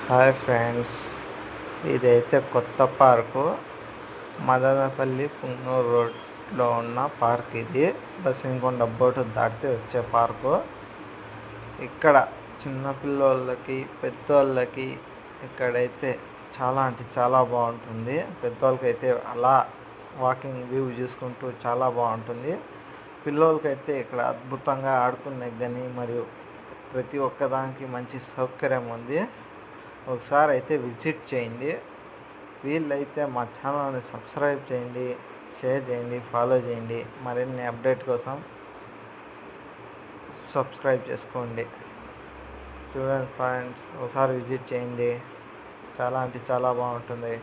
Hi friends, ఇదైతే కొత్త park. Madanapalle Punganur రోడ్లో ఉన్న పార్క్ ఇది. బసింకొండ బోర్డు దాటితే వచ్చే పార్కు. ఇక్కడ చిన్నపిల్లోళ్ళకి పెద్దోళ్ళకి ఇక్కడైతే చాలా అంటే చాలా బాగుంటుంది. పెద్దోళ్ళకైతే అలా వాకింగ్ వ్యూ చూసుకుంటూ చాలా బాగుంటుంది. పిల్లోళ్ళకైతే ఇక్కడ అద్భుతంగా ఆడుకునే గని మరియు ప్రతి ఒక్కదానికి మంచి సౌకర్యం ఉంది. ఒకసారి అయితే విజిట్ చేయండి. వీళ్ళైతే మా ఛానల్ని సబ్స్క్రైబ్ చేయండి, షేర్ చేయండి, ఫాలో చేయండి. మరిన్ని అప్డేట్ కోసం సబ్స్క్రైబ్ చేసుకోండి. చూడండి ఫ్రెండ్స్, ఒకసారి విజిట్ చేయండి. చాలా అంటే చాలా బాగుంటుంది.